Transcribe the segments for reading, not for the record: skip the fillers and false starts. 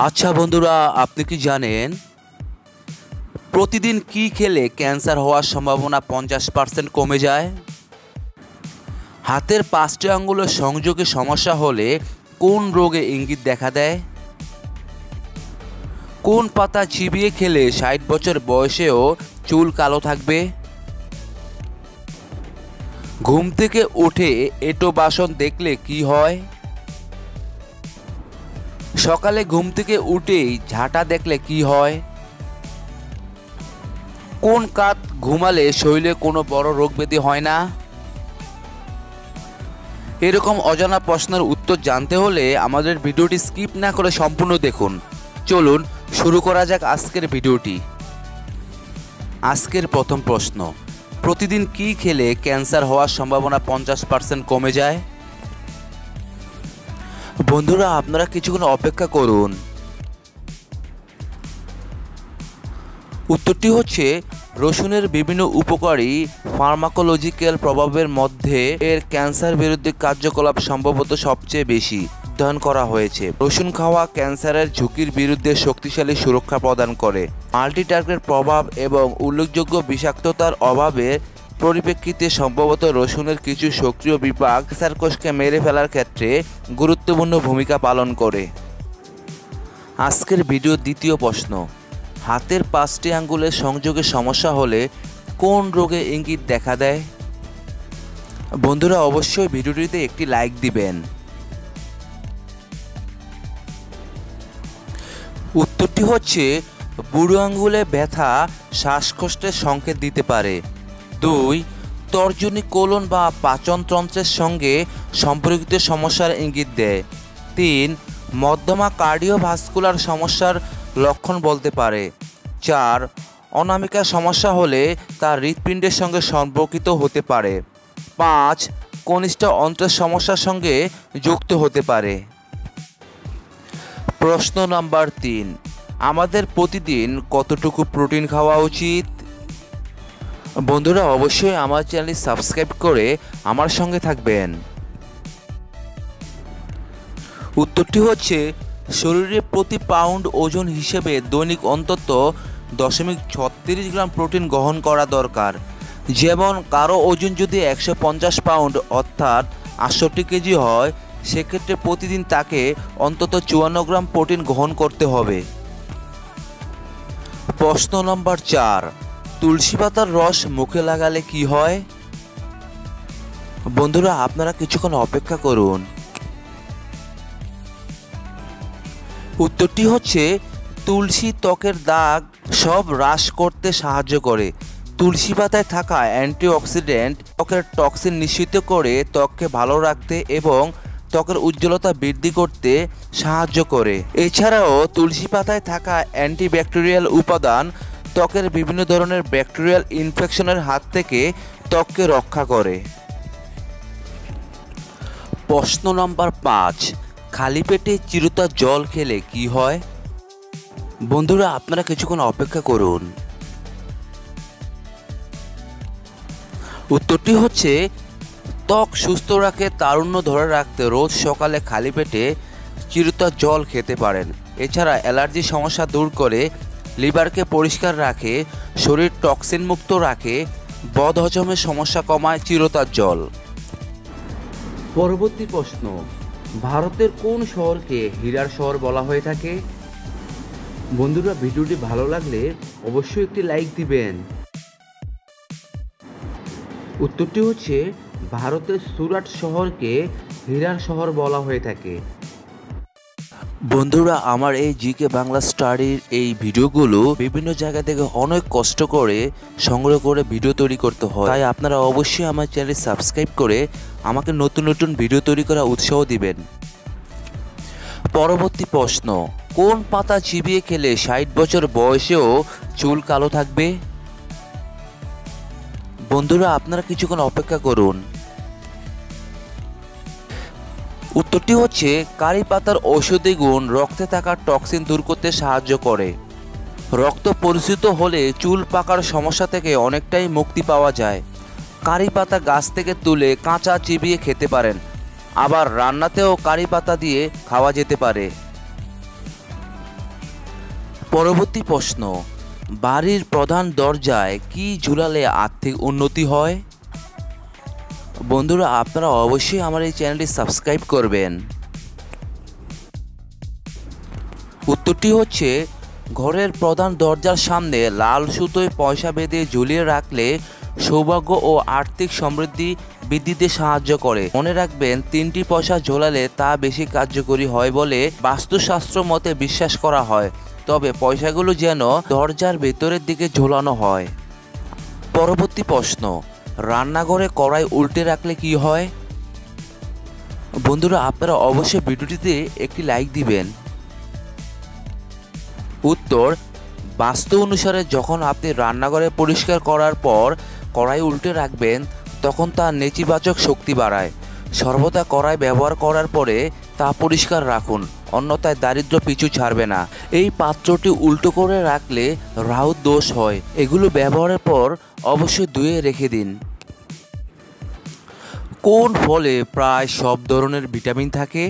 আচ্ছা বন্ধুরা, আপনি কি জানেন প্রতিদিন কি খেলে ক্যান্সার হওয়ার সম্ভাবনা 50% কমে যায়? হাতের 5টি আঙ্গুলের সংযোগে সমস্যা হলে কোন রোগে ইঙ্গিত দেখা দেয়? কোন পাতা চিবিয়ে খেলে 60 বছর বয়সেও চুল কালো থাকবে? ঘুম থেকে উঠে এঁটো বাসন দেখলে কি হয়? সকালে ঘুম থেকে উঠেই ঝাঁটা দেখলে কি হয়? কোন কাত ঘুমালে শরীরে কোনো বড় রোগ ব্যাধি হয় না? এরকম অজানা প্রশ্নের উত্তর জানতে হলে আমাদের ভিডিওটি স্কিপ না করে সম্পূর্ণ দেখুন। চলুন শুরু করা যাক আজকের ভিডিওটি। আজকের প্রথম প্রশ্ন, প্রতিদিন কি খেলে ক্যান্সার হওয়ার সম্ভাবনা 50% কমে যায়? বন্ধুরা, আপনারা কিছুক্ষণ অপেক্ষা করুন। উত্তরটি হচ্ছে রসুনের বিভিন্ন উপকারী ফার্মাকোলজিক্যাল প্রভাবের মধ্যে এর ক্যান্সার বিরোধী কার্যকলাপ সম্ভবত সবচেয়ে বেশি অধ্যয়ন করা হয়েছে। রসুন খাওয়া ক্যান্সারের ঝুঁকির বিরুদ্ধে শক্তিশালী সুরক্ষা প্রদান করে। মাল্টিটার্গেট প্রভাব এবং উল্লেখযোগ্য বিষাক্ততার অভাবের পরিপ্রেক্ষিতে সম্ভবত রসুনের কিছু সক্রিয় বিপাক ক্যান্সার কোষকে মেরে ফেলার ক্ষেত্রে গুরুত্বপূর্ণ ভূমিকা পালন করে। আজকের ভিডিওর দ্বিতীয় প্রশ্ন, হাতের 5টি আঙ্গুলের সংযোগে সমস্যা হলে কোন রোগে ইঙ্গিত দেখা দেয়? বন্ধুরা, অবশ্যই ভিডিওটিতে একটি লাইক দিবেন। উত্তরটি হচ্ছে বুড়ো আঙ্গুলে ব্যথা শ্বাসকষ্টের সংকেত দিতে পারে। 2, তর্জনী কোলন বা পাচনতন্ত্রের সঙ্গে সম্পর্কিত সমস্যার ইঙ্গিত দেয়। 3, মধ্যমা কার্ডিওভাস্কুলার সমস্যার লক্ষণ বলতে পারে। 4, অনামিকার সমস্যা হলে তা হৃৎপিণ্ডের সঙ্গে সম্পর্কিত হতে পারে। 5, কনিষ্ঠ অন্ত্রের সমস্যার সঙ্গে যুক্ত হতে পারে। প্রশ্ন নাম্বার 3, আমাদের প্রতিদিন কতটুকু প্রোটিন খাওয়া উচিত? বন্ধুরা, অবশ্যই আমার চ্যানেলটি সাবস্ক্রাইব করে আমার সঙ্গে থাকবেন। উত্তরটি হচ্ছে শরীরে প্রতি পাউন্ড ওজন হিসেবে দৈনিক অন্তত 0.36 গ্রাম প্রোটিন গ্রহণ করা দরকার। যেমন কারো ওজন যদি 150 পাউন্ড অর্থাৎ 68 কেজি হয়, সেক্ষেত্রে প্রতিদিন তাকে অন্তত 54 গ্রাম প্রোটিন গ্রহণ করতে হবে। প্রশ্ন নম্বর 4, তুলসী পাতার রস মুখে লাগালে কি হয়? বন্ধুরা, আপনারা কিছুক্ষণ অপেক্ষা করুন। উত্তরটি হচ্ছে তুলসী ত্বকের দাগ সব হ্রাস করতে সাহায্য করে। তুলসী পাতায় থাকা অ্যান্টিঅক্সিডেন্ট ত্বকের টক্সিন নিঃসৃত করে ত্বককে ভালো রাখতে এবং ত্বকের উজ্জ্বলতা বৃদ্ধি করতে সাহায্য করে। এছাড়াও তুলসী পাতায় থাকা অ্যান্টিব্যাকটেরিয়াল উপাদান ত্বকের বিভিন্ন ধরনের ব্যাকটেরিয়াল ইনফেকশনের হাত থেকে ত্বককে রক্ষা করে। প্রশ্ন নম্বর 5, খালি পেটে চিরুতা জল খেলে কি হয়? বন্ধুরা, আপনারা কিছুক্ষণ অপেক্ষা করুন। উত্তরটি হচ্ছে ত্বক সুস্থ রাখে, তারুণ্য ধরে রাখতে রোজ সকালে খালি পেটে চিরুতা জল খেতে পারেন। এছাড়া অ্যালার্জি সমস্যা দূর করে, লিভারকে পরিষ্কার রাখে, শরীর টক্সিন মুক্ত রাখে, বদহজমের সমস্যা কমায় চিরুতার জল। পরবর্তী প্রশ্ন, ভারতের কোন শহরকে হীরার শহর বলা হয়ে থাকে? বন্ধুরা, ভিডিওটি ভালো লাগলে অবশ্যই একটি লাইক দিবেন। উত্তরটি হচ্ছে ভারতের সুরাট শহরকে হীরার শহর বলা হয়ে থাকে। বন্ধুরা, আমার এই জিকে বাংলা স্টাডির এই ভিডিওগুলো বিভিন্ন জায়গা থেকে অনেক কষ্ট করে সংগ্রহ করে ভিডিও তৈরি করতে হয়, তাই আপনারা অবশ্যই আমার চ্যানেল সাবস্ক্রাইব করে আমাকে নতুন নতুন ভিডিও তৈরি করা উৎসাহ দিবেন। পরবর্তী প্রশ্ন, কোন পাতা চিবিয়ে খেলে 60 বছর বয়সেও চুল কালো থাকবে? বন্ধুরা, আপনারা কিছুক্ষণ অপেক্ষা করুন। উত্তরটি হচ্ছে কারি পাতার ঔষধি গুণ রক্তে থাকা টক্সিন দূর করতে সাহায্য করে। রক্ত পরিশুদ্ধ হলে চুল পাকার সমস্যা থেকে অনেকটাই মুক্তি পাওয়া যায়। কারি পাতা গাছ থেকে তুলে কাঁচা চিবিয়ে খেতে পারেন, আবার রান্নাতেও কারি পাতা দিয়ে খাওয়া যেতে পারে। পরবর্তী প্রশ্ন, বাড়ির প্রধান দরজায় কি ঝুলালে আর্থিক উন্নতি হয়? বন্ধুরা, আপনারা অবশ্যই আমার এই চ্যানেলটি সাবস্ক্রাইব করবেন। উত্তরটি হচ্ছে, ঘরের প্রধান দরজার সামনে লাল সুতোয় পয়সা বেঁধে ঝুলিয়ে রাখলে সৌভাগ্য ও আর্থিক সমৃদ্ধি বৃদ্ধিতে সাহায্য করে। মনে রাখবেন, 3টি পয়সা ঝোলালে তা বেশি কার্যকরী হয় বলে বাস্তুশাস্ত্র মতে বিশ্বাস করা হয়। তবে পয়সাগুলো যেন দরজার ভেতরের দিকে ঝোলানো হয়। পরবর্তী প্রশ্ন, রান্নাঘরে কড়াই উল্টে রাখলে কি হয়? বন্ধুরা, আপনারা অবশ্যই ভিডিওটিতে একটি লাইক দিবেন। উত্তর, বাস্তু অনুসারে যখন আপনি রান্নাঘরে পরিষ্কার করার পর কড়াই উল্টে রাখবেন তখন তা নেতিবাচক শক্তি বাড়ায়। সর্বদা কড়াই ব্যবহার করার পরে তা পরিষ্কার রাখুন, অন্যথায় দারিদ্র্য পিছু ছাড়বে না। এই পাত্রটি উল্টো করে রাখলে রাহু দোষ হয়। এগুলো ব্যবহারের পর অবশ্যই ধুয়ে রেখে দিন। কোন ফলে প্রায় সব ধরনের ভিটামিন থাকে?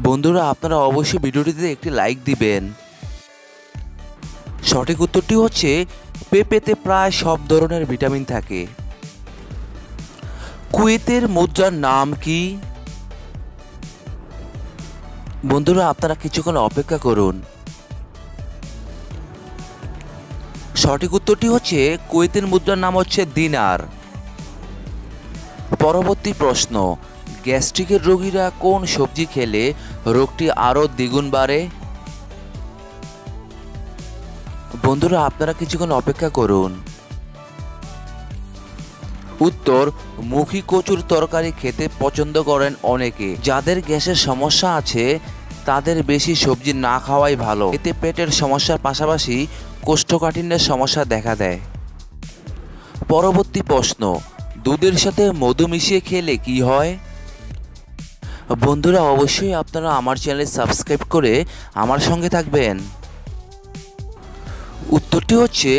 বন্ধুরা, আপনারা অবশ্যই ভিডিওটিতে একটি লাইক দিবেন। সঠিক উত্তরটি হচ্ছে, পেঁপেতে প্রায় সব ধরনের ভিটামিন থাকে। কুয়েতের মুদ্রার নাম কি? বন্ধুরা, আপনারা কিছুক্ষণ অপেক্ষা করুন। সঠিক উত্তরটি হচ্ছে, কুয়েতের মুদ্রার নাম হচ্ছে দিনার। পরবর্তী প্রশ্ন, গ্যাস্ট্রিকের রোগীরা কোন সবজি খেলে রোগটি আরও দ্বিগুণ বাড়ে? বন্ধুরা, আপনারা কিছুক্ষণ অপেক্ষা করুন। উত্তর, মুখী কচুর তরকারি খেতে পছন্দ করেন অনেকে। যাদের গ্যাসের সমস্যা আছে তাদের বেশি সবজি না খাওয়াই ভালো। এতে পেটের সমস্যার পাশাপাশি কোষ্ঠকাঠিন্যের সমস্যা দেখা দেয়। পরবর্তী প্রশ্ন, দুধের সাথে মধু মিশিয়ে খেলে কি হয়? বন্ধুরা, অবশ্যই আপনারা আমার চ্যানেল সাবস্ক্রাইব করে আমার সঙ্গে থাকবেন। উত্তরটি হচ্ছে,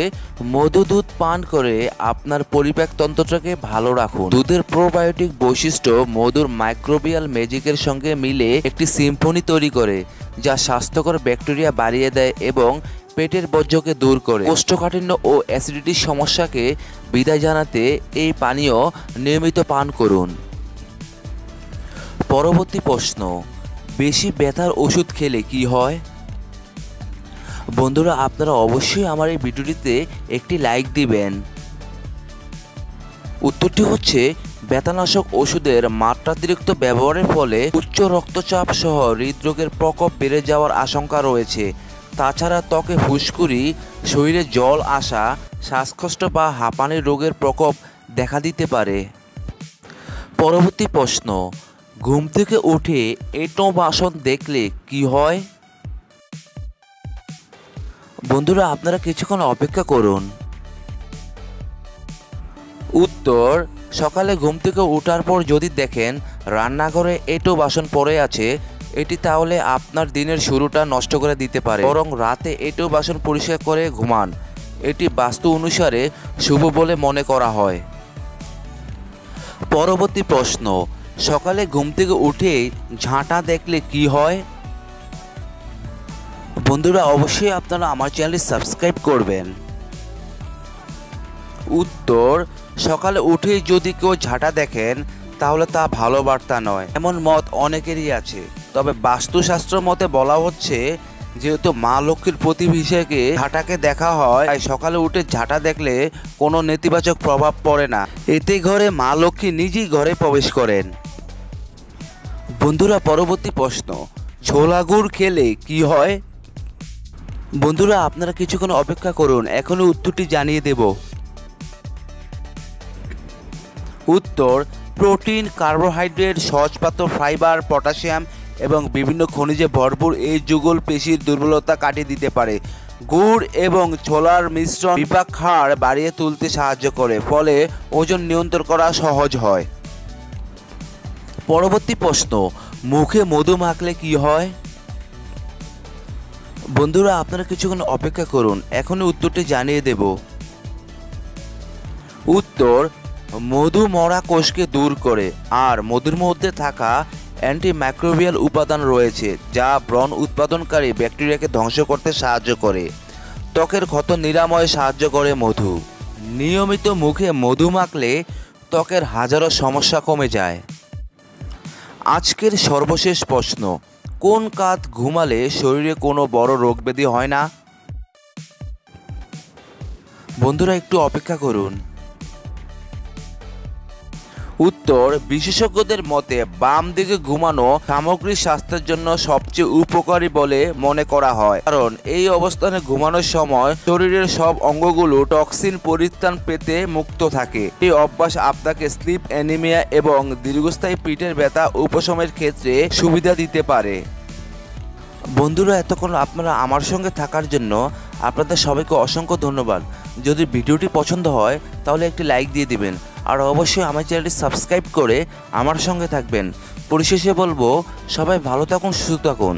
মধু দুধ পান করে আপনার পরিপাক তন্ত্রটাকে ভালো রাখুন। দুধের প্রোবায়োটিক বৈশিষ্ট্য মধুর মাইক্রোবিয়াল ম্যাজিকের সঙ্গে মিলে একটি সিম্ফনি তৈরি করে, যা স্বাস্থ্যকর ব্যাকটেরিয়া বাড়িয়ে দেয় এবং পেটের বর্জ্যকে দূর করে। কোষ্ঠকাঠিন্য ও অ্যাসিডিটির সমস্যাকে বিদায় জানাতে এই পানীয় নিয়মিত পান করুন। পরবর্তী প্রশ্ন, বেশি ব্যথার ওষুধ খেলে কি হয়? বন্ধুরা, আপনারা অবশ্যই আমার এই ভিডিওটিতে একটি লাইক দিবেন। উত্তরটি হচ্ছে, ব্যথানাশক ওষুধের মাত্রাতিরিক্ত ব্যবহারের ফলে উচ্চ রক্তচাপ সহ হৃদরোগের প্রকোপ বেড়ে যাওয়ার আশঙ্কা রয়েছে। তাছাড়া ত্বকে ফুসকুড়ি, শরীরে জল আসা, শ্বাসকষ্ট বা হাঁপানির রোগের প্রকোপ দেখা দিতে পারে। পরবর্তী প্রশ্ন, ঘুম থেকে উঠে এঁটো বাসন দেখলে কি হয়? বন্ধুরা, আপনারা কিছুক্ষণ অপেক্ষা করুন। উত্তর, সকালে ঘুম থেকে ওঠার পর যদি দেখেন রান্নাঘরে এঁটো বাসন পড়ে আছে, এটি তাহলে আপনার দিনের শুরুটা নষ্ট করে দিতে পারে। বরং রাতে এঁটো বাসন পরিষ্কার করে ঘুমান, এটি বাস্তু অনুসারে শুভ বলে মনে করা হয়। পরবর্তী প্রশ্ন, সকালে ঘুম থেকে উঠে ঝাঁটা দেখলে কি হয়? বন্ধুরা, অবশ্যই আপনারা আমার চ্যানেলটি সাবস্ক্রাইব করবেন। উত্তর, সকালে উঠেই যদি কেউ ঝাঁটা দেখেন তাহলে তা ভালো বার্তা নয়, এমন মত অনেকেরই আছে। তবে বাস্তুশাস্ত্র মতে বলা হচ্ছে, যেহেতু মা লক্ষ্মীর প্রতীক হিসেবে ঝাঁটাকে দেখা হয়, তাই সকালে উঠে ঝাঁটা দেখলে কোনো নেতিবাচক প্রভাব পড়ে না। এতে ঘরে মা লক্ষ্মী নিজেই ঘরে প্রবেশ করেন। বন্ধুরা, পরবর্তী প্রশ্ন, ছোলা গুড় খেলে কি হয়? বন্ধুরা, আপনারা কিছুক্ষণ অপেক্ষা করুন, এখনই উত্তরটি জানিয়ে দেব। উত্তর, প্রোটিন, কার্বোহাইড্রেট, সহজপাচ্য ফাইবার, পটাশিয়াম এবং বিভিন্ন খনিজে ভরপুর এই যুগল পেশির দুর্বলতা কাটিয়ে দিতে পারে। গুড় এবং ছোলার মিশ্রণ বিপাক হাড় বাড়িয়ে তুলতে সাহায্য করে, ফলে ওজন নিয়ন্ত্রণ করা সহজ হয়। পরবর্তী প্রশ্ন, মুখে মধু মাখলে কি হয়? বন্ধুরা, আপনারা কিছুক্ষণ অপেক্ষা করুন, এখনই উত্তরটি জানিয়ে দেব। উত্তর, মধু মরা কোষকে দূর করে আর মধুর মধ্যে থাকা অ্যান্টিমাইক্রোবিয়াল উপাদান রয়েছে যা ব্রণ উৎপাদনকারী ব্যাকটেরিয়াকে ধ্বংস করতে সাহায্য করে। ত্বকের ক্ষত নিরাময়ে সাহায্য করে মধু। নিয়মিত মুখে মধু মাখলে ত্বকের হাজারো সমস্যা কমে যায়। আজকের সর্বশেষ প্রশ্ন, কোন কাত ঘুমালে শরীরে কোনো বড় রোগব্যাধি হয় না? বন্ধুরা একটু অপেক্ষা করুন। উত্তর, বিশেষজ্ঞদের মতে বাম দিকে ঘুমানো সামগ্রিক স্বাস্থ্যের জন্য সবচেয়ে উপকারী বলে মনে করা হয়, কারণ এই অবস্থানে ঘুমানোর সময় শরীরের সব অঙ্গগুলো টক্সিন পরিত্রাণ পেতে মুক্ত থাকে। এই অভ্যাস আপনাকে স্লিপ অ্যানিমিয়া এবং দীর্ঘস্থায়ী পিঠের ব্যথা উপশমের ক্ষেত্রে সুবিধা দিতে পারে। বন্ধুরা, এতক্ষণ আপনারা আমার সঙ্গে থাকার জন্য আপনাদের সবাইকে অসংখ্য ধন্যবাদ। যদি ভিডিওটি পছন্দ হয় তাহলে একটি লাইক দিয়ে দিবেন, আর অবশ্যই আমার চ্যানেলটি সাবস্ক্রাইব করে আমার সঙ্গে থাকবেন। পরিশেষে বলবো, সবাই ভালো থাকুন, সুস্থ থাকুন।